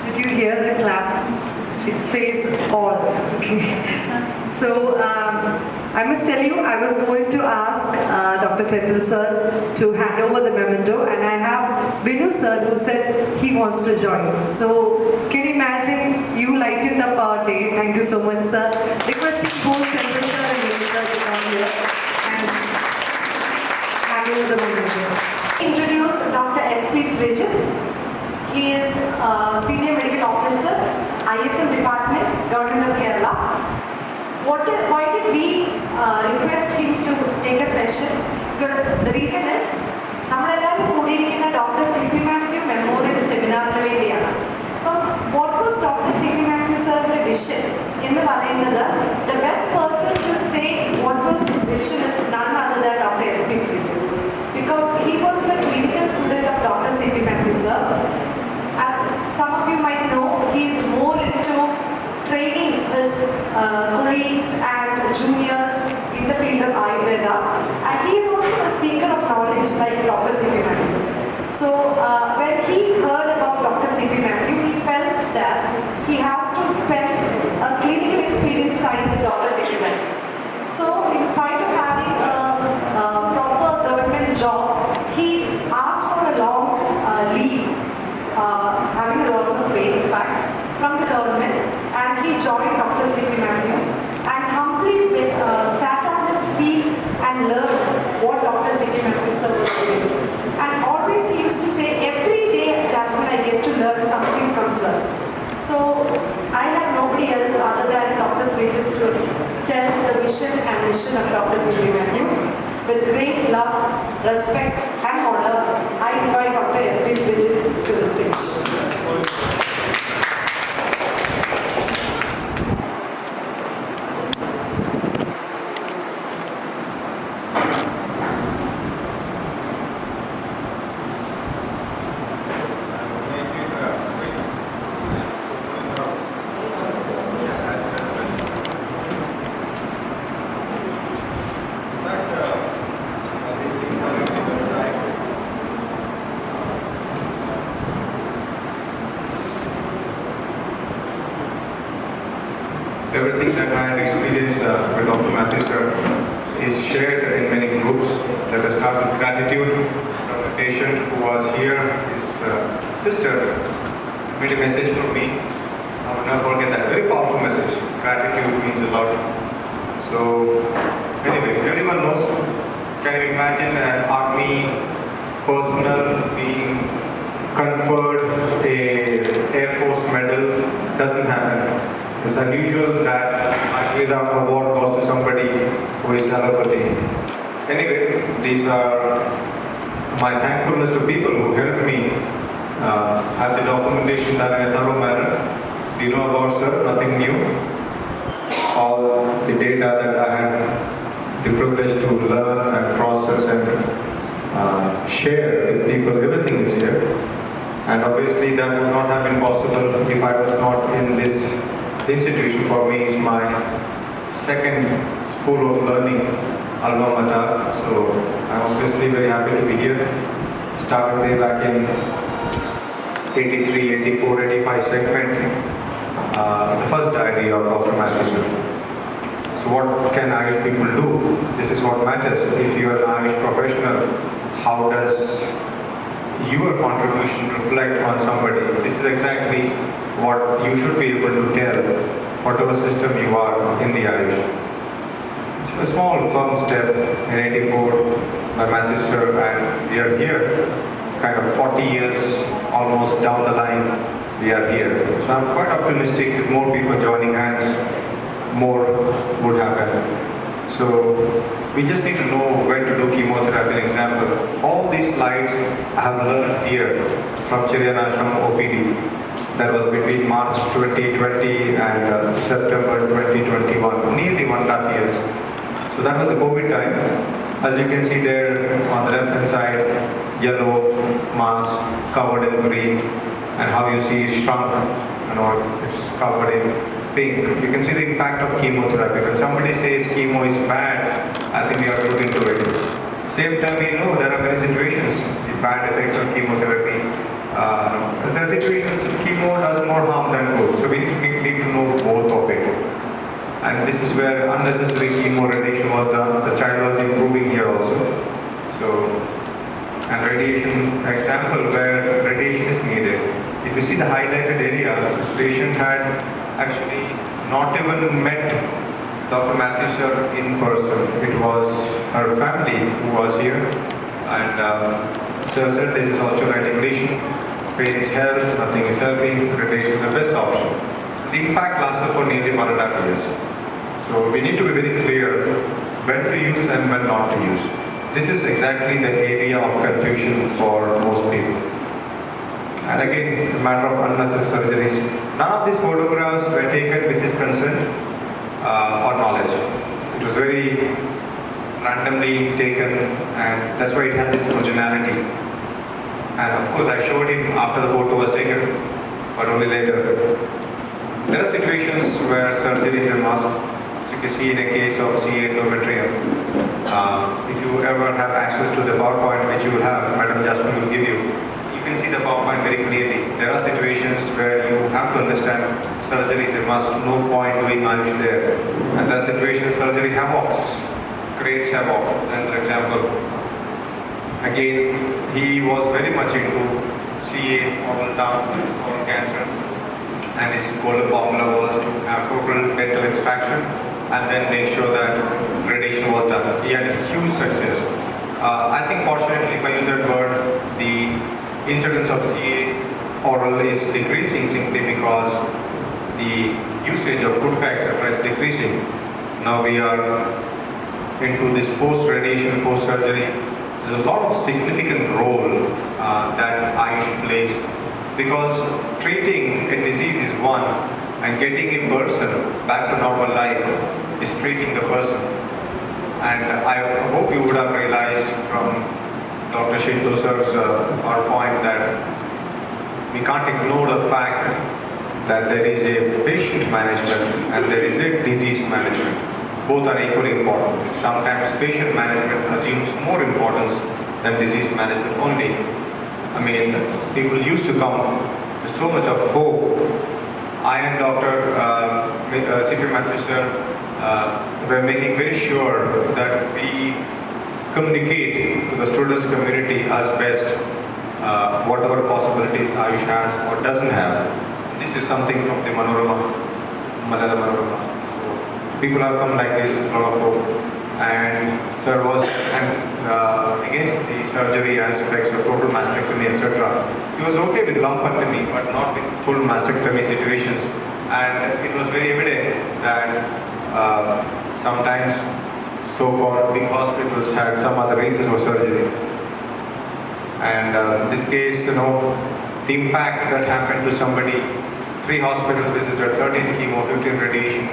Did you hear the claps? It says all. Okay. So I must tell you, I was going to ask Dr. Senthil sir to hand over the memento, and I have Vinu sir who said he wants to join. So can you imagine, you lightened up our day. Thank you so much, sir. Requesting both Senthil sir and Vinu sir to come here and hand over the memento. Introduce Dr. S.P. Srijit. He is Senior Medical Officer, ISM Department, Government of Kerala. Why did we request him to take a session? Because the reason is, Dr. C P Mathew Memorial Seminar. So, what was Dr. C P Mathew sir's vision? In the best person to say what was his vision is none other than Dr. S.P. Srijit. Because he was the clinical student of Dr. C P Mathew sir. As some of you might know, he is more into training his colleagues and juniors in the field of Ayurveda, and he is also a seeker of knowledge like Dr. C P Mathew. So when he heard about Dr. C P Mathew, he felt that he has to spend a clinical experience time with Dr. C P Mathew. So in spite of having a proper government job, he asked for a long leave, having a loss of pay in fact, from the government, and he joined Dr. C P Mathew and humbly sat on his feet and learned what Dr. C P Mathew sir was doing. And always he used to say, every day at Jasmine I get to learn something from sir. So I had nobody else other than Dr. Srijit to tell the vision and mission of Dr. C P Mathew. With great love, respect and honor, I invite Dr. S.P. Srijit to the stage. Everything that I had experienced with Dr. Mathew sir is shared in many groups. Let us start with gratitude from a patient who was here. His sister made a message from me. I will never forget that. Very powerful message. Gratitude means a lot. So anyway, everyone knows. Can you imagine an army personnel being conferred a Air Force medal? Doesn't happen. It's unusual that Ayurveda award goes to somebody who is allopathy. Anyway, these are my thankfulness to people who helped me have the documentation done in a thorough manner. Do you know about sir? Nothing new. All the data that I had the privilege to learn and process and share with people, everything is here. And obviously that would not have been possible if I was not in this institution. For me is my second school of learning, alma mater. So I'm obviously very happy to be here. Started there back in 83, 84, 85 segment, the first diary of Dr. Mathew sir. So what can Ayush people do? This is what matters. If you are an Ayush professional, how does your contribution reflect on somebody? This is exactly what you should be able to tell, whatever system you are in the Ayush. It's a small firm step in 84 by Mathew sir, and we are here, kind of 40 years almost down the line, we are here. So I'm quite optimistic with more people joining hands, more would happen. So we just need to know when to do chemotherapy. An example, all these slides I have learned here from Chiryanashram OPD. That was between March 2020 and September 2021, nearly 1.5 years. So that was the COVID time. As you can see there on the left hand side, yellow mass covered in green, and how you see it shrunk, it's covered in pink. You can see the impact of chemotherapy. When somebody says chemo is bad, I think we have to look into it. Same time, we know there are many situations, the bad effects of chemotherapy. In some situations, chemo does more this is where unnecessary chemo radiation was done. The child was improving here also. So, and radiation example where radiation is needed. If you see the highlighted area, this patient had actually not even met Dr. Mathew sir in person. It was her family who was here, and sir said this is osteolytic lesion, pain is held, nothing is helping, radiation is the best option. The impact lasted for nearly 1.5 years. So we need to be very clear when to use and when not to use. This is exactly the area of confusion for most people. And again, a matter of unnecessary surgeries. None of these photographs were taken with his consent or knowledge. It was very randomly taken, and that's why it has its originality. And of course, I showed him after the photo was taken, but only later. There are situations where surgery is a must. As you can see in a case of CA endometrium. If you ever have access to the PowerPoint, which you will have, Madam Jasmine will give you, you can see the PowerPoint very clearly. There are situations where you have to understand surgery is a must, no point doing Ayush there. And there are situations surgery havocs, creates havoc. And for example, again, he was very much into CA all down with his own cancer. And his goal formula was to have total dental extraction and then make sure that radiation was done. He had a huge success. I think fortunately, if I use that word, the incidence of CA oral is decreasing simply because the usage of gutka etc. is decreasing. Now we are into this post-radiation, post-surgery. There's a lot of significant role that Ayush plays, because treating a disease is one, and getting a person back to normal life is treating the person. And I hope you would have realized from Dr. Shinto sir's point that we can't ignore the fact that there is a patient management and there is a disease management. Both are equally important. Sometimes patient management assumes more importance than disease management only. I mean, people used to come with so much of hope. I and Dr. C P Mathew sir were making very sure that we communicate to the students community as best whatever possibilities Ayush has or doesn't have. This is something from the Malayalam Manorama. So people have come like this, a lot of hope. And sir was against the surgery aspects of total mastectomy, etc. He was okay with lumpectomy, but not with full mastectomy situations. And it was very evident that sometimes so-called big hospitals had some other reasons for surgery. And in this case, the impact that happened to somebody, 3 hospital visited, 13 chemo, 15 radiation.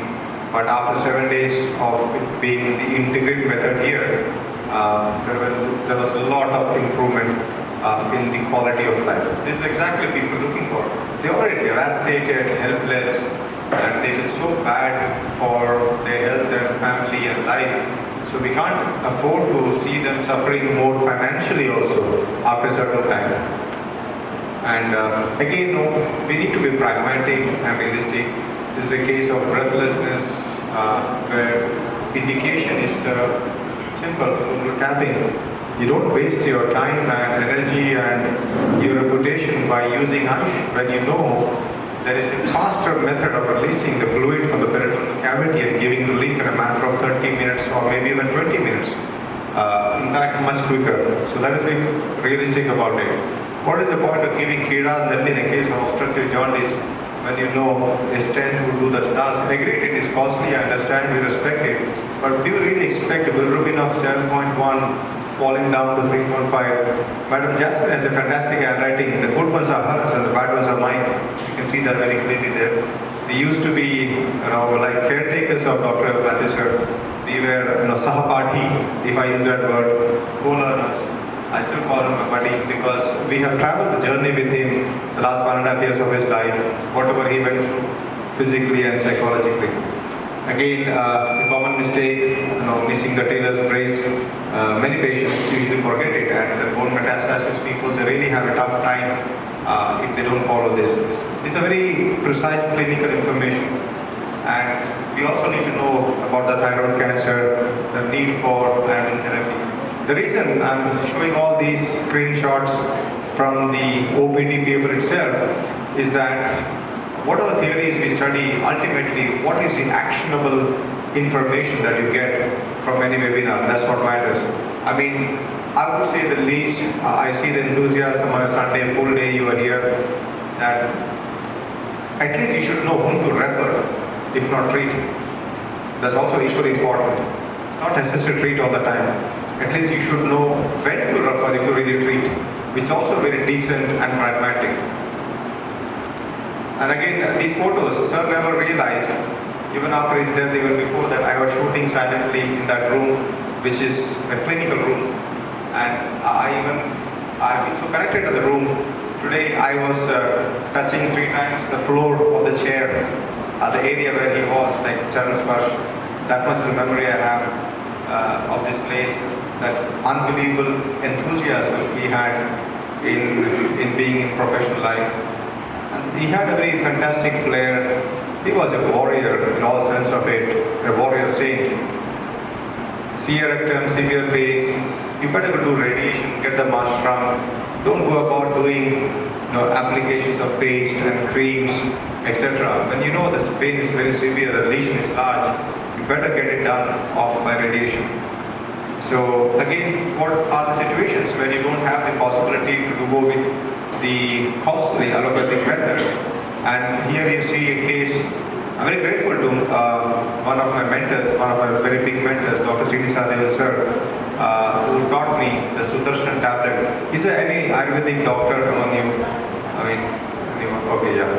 But after 7 days of it being the integrated method here, there was a lot of improvement in the quality of life. This is exactly what people are looking for. They are already devastated, helpless, and they feel so bad for their health and family and life. So we can't afford to see them suffering more financially also after a certain time. And again, we need to be pragmatic and realistic. This is a case of breathlessness where indication is simple, local tapping. You don't waste your time and energy and your reputation by using Ayush when you know there is a faster method of releasing the fluid from the peritoneal cavity and giving relief in a matter of 30 minutes or maybe even 20 minutes. In fact, much quicker. So let us be realistic about it. What is the point of giving Kiras then in a case of obstructive jaundice when you know a stent would do the task? I agree, it is costly, I understand, we respect it. But do you really expect a bilirubin of 7.1 falling down to 3.5? Madam Jasmine has a fantastic handwriting. The good ones are hers and the bad ones are mine. You can see that very clearly there. We used to be, like caretakers of Dr. Mathew sir. We were, sahapati, if I use that word, co-learners. I still call him a buddy because we have traveled the journey with him the last 1.5 years of his life, whatever he went through, physically and psychologically. Again, the common mistake, missing the tailor's brace. Many patients usually forget it, and the bone metastasis people, they really have a tough time if they don't follow this. This is a very precise clinical information, And we also need to know about the thyroid cancer, the need for iodine therapy. The reason I'm showing all these screenshots from the OPD paper itself is that whatever theories we study, ultimately, what is the actionable information that you get from any webinar? That's what matters. I mean, I would say the least, I see the enthusiasm on a Sunday, full day you are here, that at least you should know whom to refer, if not treat. That's also equally important. It's not necessary to treat all the time. At least you should know when to refer if you really treat, which is also very decent and pragmatic. And again, these photos, sir never realized, even after his death, even before that, I was shooting silently in that room, which is a clinical room. And I feel so connected to the room. Today, I was touching 3 times the floor of the chair, the area where he was, like Charan Sparsh. That much is the memory I have of this place. That's unbelievable enthusiasm he had in being in professional life. And he had a very fantastic flair. He was a warrior in all sense of it, a warrior saint. C rectum, severe pain, you better go do radiation, get the mass shrunk. Don't go about doing applications of paste and creams, etc. When you know the pain is very severe, the lesion is large, you better get it done off by radiation. So again, what are the situations when you don't have the possibility to go with the costly allopathic method? And here you see a case. I'm very grateful to one of my mentors, one of my very big mentors, Dr. C P Mathew sir, who taught me the Sudarshan tablet. Is there any Ayurvedic doctor among you? I mean, anyone? Okay, yeah.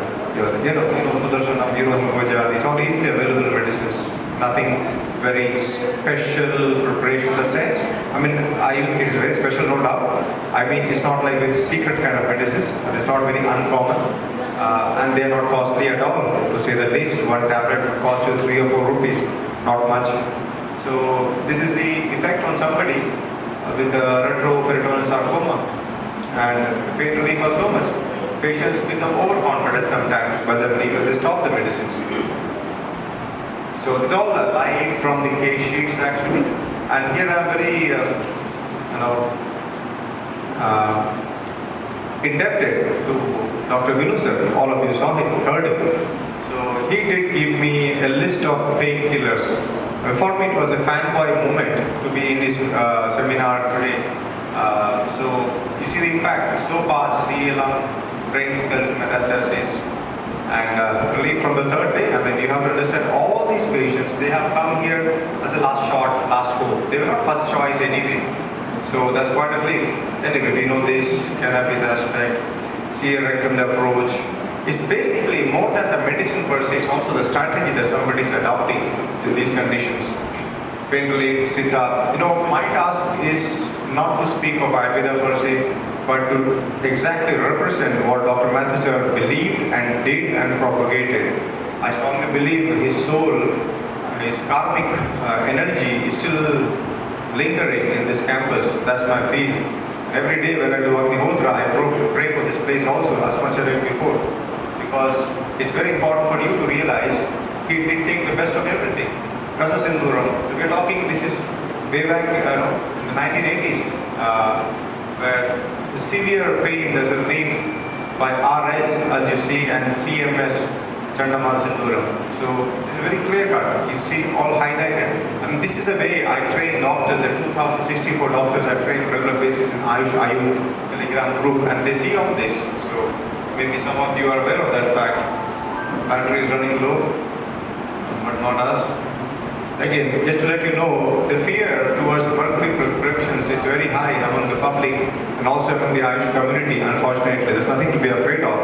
You know Sudarshanam, Himgoja, these all easily available medicines. Nothing very special preparation in the sense. I mean, it's very special, no doubt. I mean, it's not like very secret kind of medicines. It's not very uncommon. And they are not costly at all, to say the least. One tablet would cost you 3 or 4 rupees, not much. So this is the effect on somebody with a retroperitoneal sarcoma, and the pain relief was so much. Patients become overconfident sometimes by the belief that they stop the medicines. So it's all live from the case sheets actually. And here I'm very, indebted to Dr. Vinu sir. All of you saw him, heard him. So he did give me a list of painkillers. For me it was a fanboy moment to be in this seminar today. So you see the impact. So fast, CA lung, brain skull metastasis, and relief from the 3rd day. I mean, you have to understand all these patients, they have come here as a last shot, last hope. They were not first choice anyway. So that's quite a relief. Anyway, we know this cannabis aspect, CA rectum approach. It's basically more than the medicine per se, it's also the strategy that somebody is adopting in these conditions. Pain relief, Siddha. My task is not to speak of Ayurveda per se, but to exactly represent what Dr. Mathew sir believed and did and propagated. I strongly believe his soul, his karmic energy is still lingering in this campus. That's my feel. Every day when I do Agnihotra, I pray for this place also as much as I did before. Because it's very important for you to realize he did take the best of everything. Rasa Sindhuram. So we're talking, this is way back in the 1980s, where the severe pain, there's a relief by RS, as you see, and CMS, Chandamal Sindhuram. So this is very clear cut. You see all highlighted. I mean, this is a way I train doctors, at 2064 doctors I train on a regular basis in Ayush Ayu Telegram group, and they see all this. So maybe some of you are aware of that fact. Battery is running low, but not us. Again, just to let you know, the fear towards mercury prescriptions is very high among the public and also among the Ayush community, unfortunately. There's nothing to be afraid of.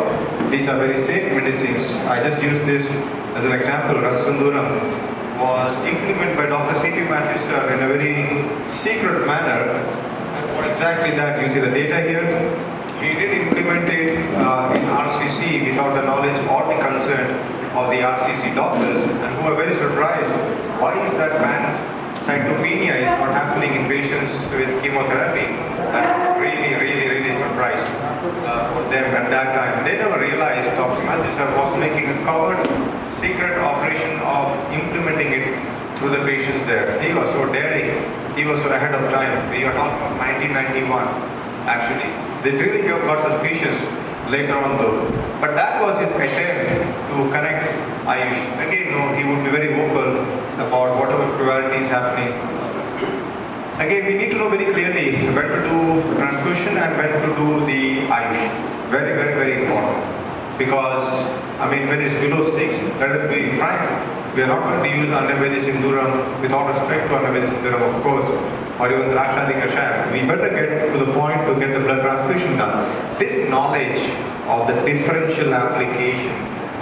These are very safe medicines. I just use this as an example. Rasa Sindhuram was implemented by Dr. C P Mathew sir in a very secret manner. And what exactly that? You see the data here. He did implement it in RCC without the knowledge or the consent of the RCC doctors, and who are very surprised. Why is that pancytopenia is not happening in patients with chemotherapy? That's really surprised for them at that time. They never realized Dr. Mathew sir was making a covered secret operation of through the patients there. He was so daring. He was so ahead of time. We are talking about 1991, actually. They really got suspicious later on though. But that was his attempt to connect Ayush. Again, no, he would be very vocal about whatever cruelty is happening. Again, we need to know very clearly when to do transfusion and when to do the Ayush. Very, very, very important. Because, I mean, when it's below 6, let us be frank, we are not going to use Annavedi Sinduram, with all respect to Annavedi Sinduram, of course, or even Drakshadi Kashayam. We better get to the point to get the blood transfusion done. This knowledge of the differential application,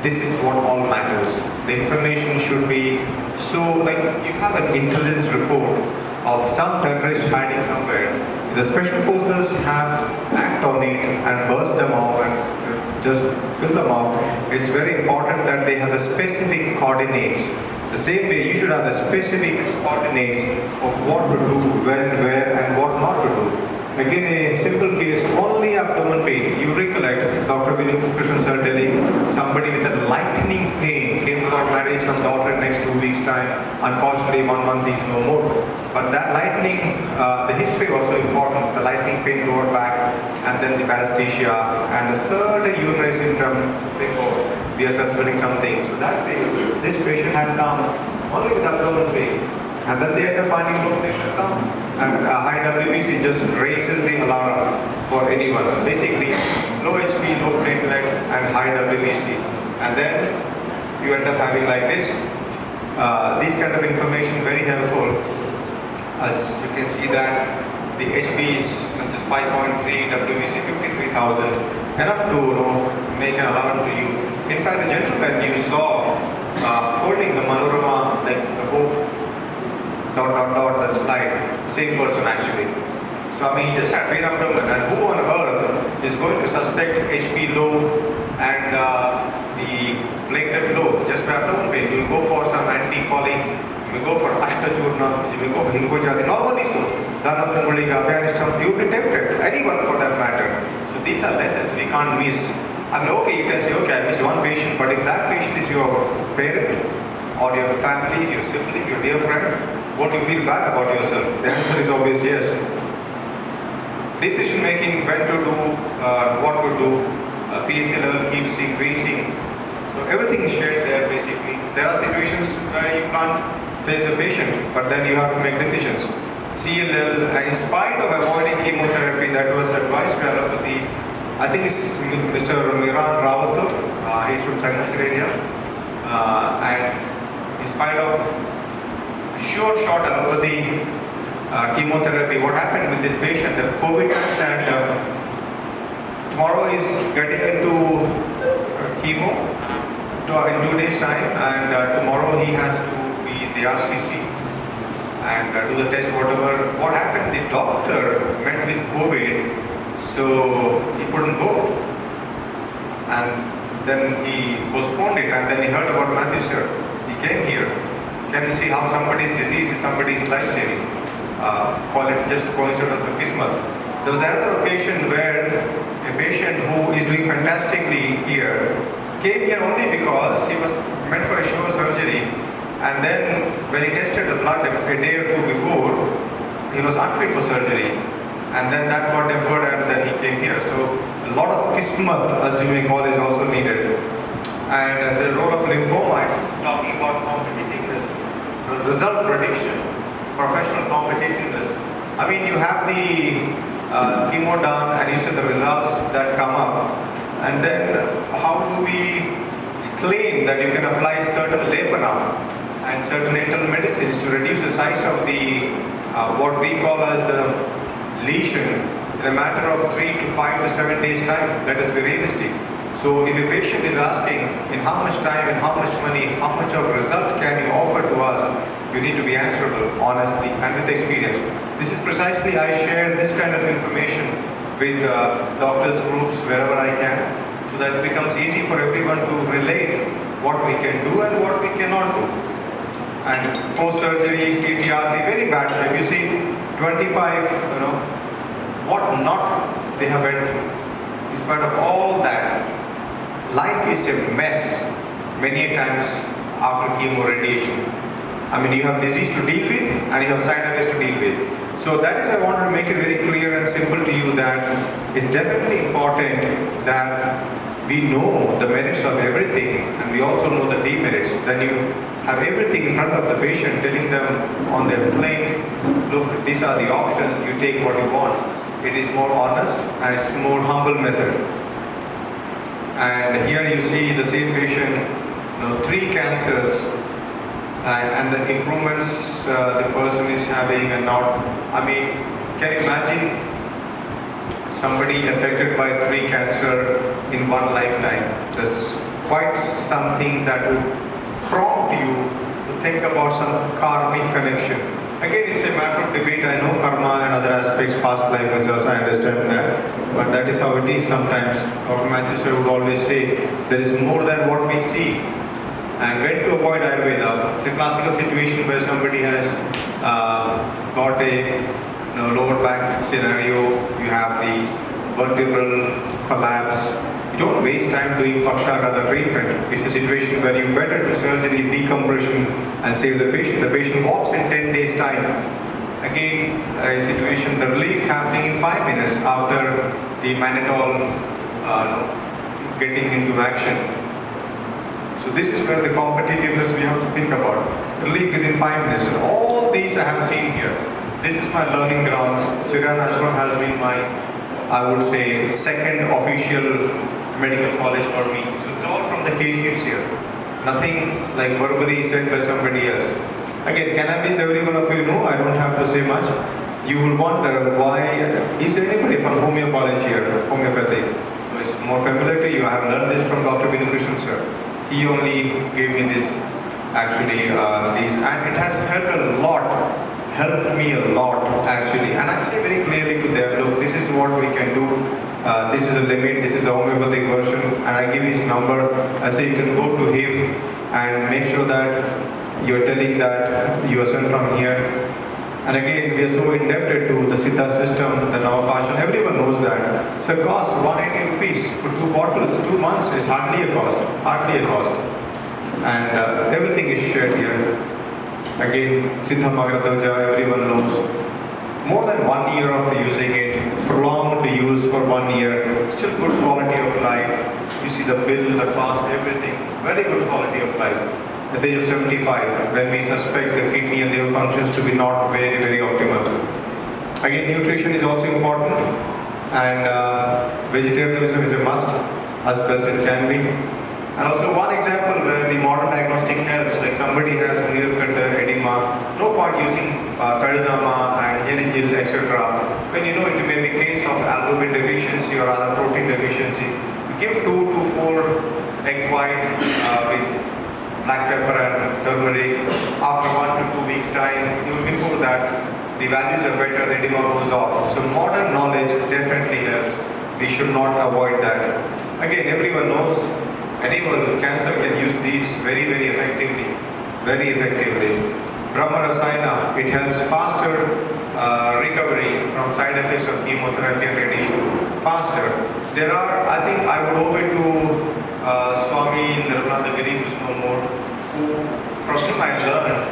this is what all matters. The information should be so, like, you have an intelligence report of some terrorist hiding somewhere. The special forces have act on it and burst them off and just kill them off. It's very important that they have the specific coordinates. The same way you should have the specific coordinates of what to do, when, where, and what not to do. Again, a simple case, only abdomen pain. You recollect Dr. Vinay Krishnan sir telling somebody with a lightning pain came for marriage from daughter in next 2 weeks time. Unfortunately, 1 month is no more. But that lightning, the history was so important. The lightning pain lower back, and then the paresthesia, and the third urinary symptom, we are suspecting something. So that way, this patient had come only with abdominal pain. And then they end up finding low pressure come. And high WBC just raises the alarm for anyone. Basically, low HP, low platelet, and high WBC. And then you end up having like this. This kind of information very helpful. As you can see that the HP is just 5.3, WBC 53,000. Enough to make an alarm to you. In fact, the gentleman you saw holding the Manorama, like the hope, that slide, same person actually. So I mean, he just had pain abdomen, and who on earth is going to suspect HP low and the platelet low just by abdomen pain? You'll go for some anti-colic, you will go for Ashtachurna, you will go for Hingojadi, normally so. Dhanapangulika, Abhyarishtam, you will be tempted, anyone for that matter. So these are lessons we can't miss. I mean, okay, you can say, okay, I miss one patient, but if that patient is your parent, or your family, your sibling, your dear friend, won't you feel bad about yourself? The answer is obvious yes. Decision making, when to do, what to do, PSA level keeps increasing. So everything is shared there basically. There are situations where you can't face a patient, but then you have to make decisions. CLL, and in spite of avoiding chemotherapy that was advised by allopathy, I think it's Mr. Miran Rawat, he's from Chandrapur area, and in spite of short allopathy chemotherapy, what happened with this patient? There was COVID times, and tomorrow is getting into chemo in 2 days time, and tomorrow he has to be in the RCC and do the test, whatever. What happened? The doctor met with COVID, so he couldn't go, and then he postponed it, and then he heard about Mathew sir. He came here. Can you see how somebody's disease is somebody's life-saving? Call it just coincidence of kismat. There was another occasion where a patient who is doing fantastically here came here only because he was meant for a shoulder surgery, and then when he tested the blood a day or two before, he was unfit for surgery, and then that got deferred, and then he came here. So a lot of kismat, as you may call, is also needed. And the role of lymphoma is talking about competitiveness, result prediction, professional competitiveness. I mean, you have the chemo done and you see the results that come up. And then how do we claim that you can apply certain labor now and certain internal medicines to reduce the size of the what we call as the lesion in a matter of 3 to 5 to 7 days time? Let us be realistic. So if a patient is asking in how much time and how much money, how much of result can you offer to us, you need to be answerable honestly and with experience. This is precisely, I share this kind of information with doctors groups wherever I can, so that it becomes easy for everyone to relate what we can do and what we cannot do. And post-surgery, CTRT, very bad shape. You see 25, what not they have went through. In spite of all that, life is a mess many times after chemo radiation. I mean, you have disease to deal with and you have side effects to deal with. So that is, I wanted to make it very clear and simple to you that it's definitely important that we know the merits of everything and we also know the demerits. Then you have everything in front of the patient, telling them on their plate, look, these are the options, you take what you want. It is more honest and it's more humble method. And here you see the same patient, 3 cancers, and the improvements the person is having and not. I mean, can you imagine somebody affected by 3 cancer in one lifetime? That's quite something that would prompt you to think about some karmic connection. Again, it's a matter of debate. I know karma and other aspects, past life results, I understand that. But that is how it is sometimes. Dr. Mathew sir would always say, there is more than what we see. And when to avoid Ayurveda? It's a classical situation where somebody has got a lower back scenario, you have the vertebral collapse. You don't waste time doing Pakshagata treatment. It's a situation where you better do surgery, decompression and save the patient. The patient walks in 10 days time. Again, a situation, the relief happening in 5 minutes after the mannitol getting into action. So this is where the competitiveness we have to think about. Relief within 5 minutes. And all these I have seen here. This is my learning ground. Chiryan Ashram has been my, I would say, second official medical college for me. So it's all from the case sheets here. Nothing like verbally said by somebody else. Again, cannabis, every one of you know, I don't have to say much. You will wonder why, is there anybody from homeo college here, homeopathic? So it's more familiar to you. I have learned this from Dr. Binu Krishnan sir. He only gave me this, actually, these, and it has helped me a lot actually. And I say very clearly to them, look, this is what we can do. This is a limit, this is the homeopathic version, and I give his number. I say you can go to him and make sure that you're telling that you are sent from here. And again, we are so indebted to the Siddha system, the Navapashan, everyone knows that. So cost 180 rupees for 2 bottles, 2 months is hardly a cost. And everything is shared here. Again, Siddha Magradhaja, everyone knows. More than 1 year of using it, prolonged use for 1 year, still good quality of life. You see the bill, the cost, everything, very good quality of life. At the age of 75, when we suspect the kidney and liver functions to be not very, very optimal. Again, nutrition is also important, and vegetarianism is a must, as best it can be. And also one example where the modern diagnostic helps, like somebody has near-cut edema, no point using Kadadama and Yeningil, etc. When you know it may be a case of albumin deficiency or other protein deficiency, you give 2 to 4 egg white with black pepper and turmeric. After 1 to 2 weeks time, even before that, the values are better, the edema goes off. So modern knowledge definitely helps. We should not avoid that. Again, everyone knows anyone with cancer can use these very, very effectively. Very effectively. Brahma Rasayana, it helps faster recovery from side effects of chemotherapy and radiation. Faster. There are, I think I would owe it to Swami Nirmaladagiri, who's no more. From him I learned,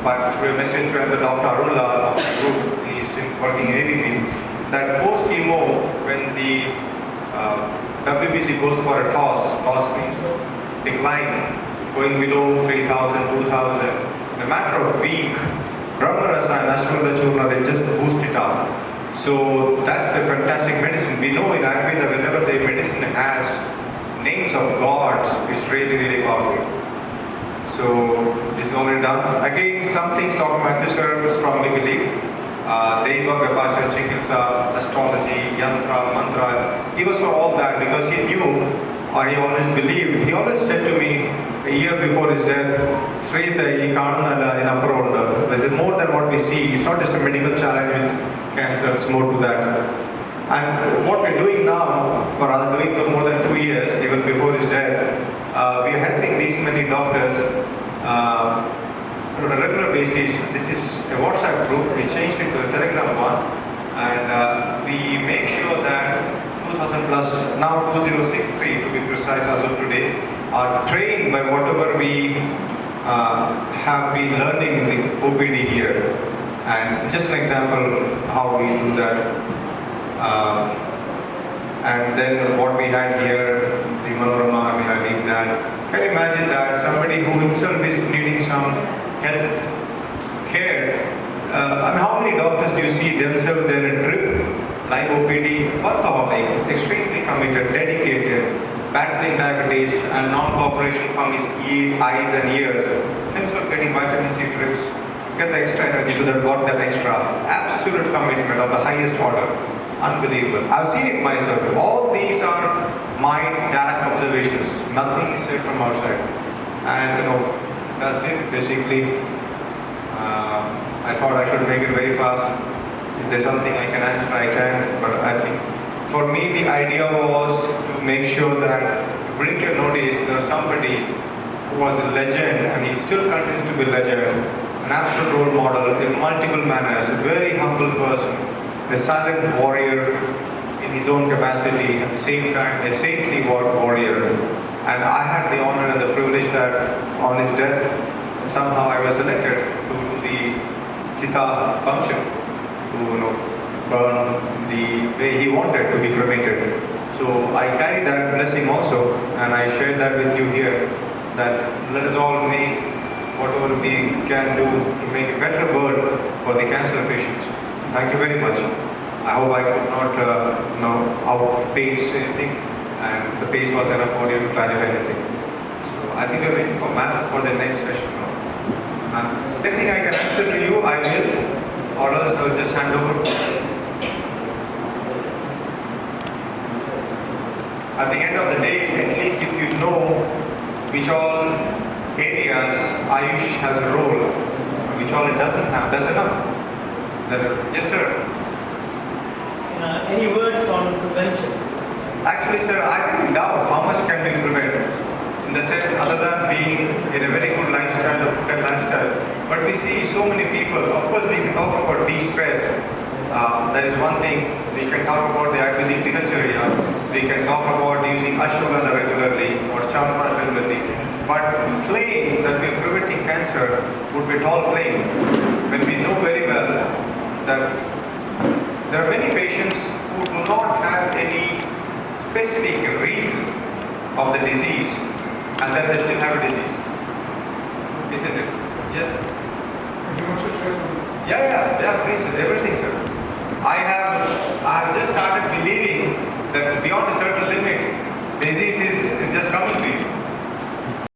but through a message to the Dr. Arun Lal group, he's working in ABP, that post-chemo, when the WBC goes for a toss means decline, going below 3,000, 2,000, in a matter of week, Brahma Rasa and Ashwagandha Churna, they just boost it up. So that's a fantastic medicine. We know in Ayurveda, whenever the medicine has names of gods, it's really, really powerful. So this is already done. Again, some things Dr. Mathew sir strongly believe. Deva, Vyapasha, Chikitsa, astrology, yantra, mantra. He was for all that because he knew, or he always believed. He always said to me a year before his death, Srita, he kananala in upper. There's more than what we see. It's not just a medical challenge with cancer, it's more to that. And what we're doing now, or rather doing for more than 2 years, even before his death, we are helping these many doctors on a regular basis. This is a WhatsApp group. We changed it to a Telegram one, and we make sure that 2,000 plus, now 2063 to be precise as of today, are trained by whatever we have been learning in the OPD here. And it's just an example how we do that. And then what we had here, the Manorama, we had in that. Can you imagine that somebody who himself is needing some health care? And how many doctors do you see themselves there in trip, like OPD, workaholic, extremely committed, dedicated, battling diabetes and non-cooperation from his eyes and ears, himself getting vitamin C drips, get the extra energy to that work that extra, absolute commitment of the highest order. Unbelievable. I've seen it myself. All these are my direct observations. Nothing is said from outside. And that's it basically. I thought I should make it very fast. If there's something I can answer, I can. But I think for me the idea was to make sure that you bring your notice somebody who was a legend and he still continues to be a legend, an absolute role model in multiple manners, a very humble person, a silent warrior in his own capacity, at the same time a saintly warrior. And I had the honor and the privilege that on his death, somehow I was selected to do the Chitta function, to burn the way he wanted to be cremated. So I carry that blessing also, and I share that with you here, that let us all make whatever we can do to make a better world for the cancer patients. Thank you very much. I hope I could not outpace anything, and the pace was enough for you to clarify anything. So I think we're waiting for Matt for the next session. Anything I can answer to you, I will, or else I'll just hand over. At the end of the day, at least if you know which all areas Ayush has a role, which all it doesn't have, that's enough. Yes, sir. Any words on prevention? Actually, sir, I don't doubt how much can we prevent. In the sense, other than being in a very good lifestyle, a food and lifestyle. But we see so many people. Of course, we can talk about de-stress. That is one thing. We can talk about the Ayurvedic dinacharya. We can talk about using ashwagandha regularly or chawanprash regularly. But claim that we are preventing cancer would be tall claim when we know very well that there are many patients who do not have any specific reason of the disease, and then they still have a disease. Isn't it? Yes? If you want to share something. Yeah, please, everything, sir. I have just started believing that beyond a certain limit, disease is just coming to you.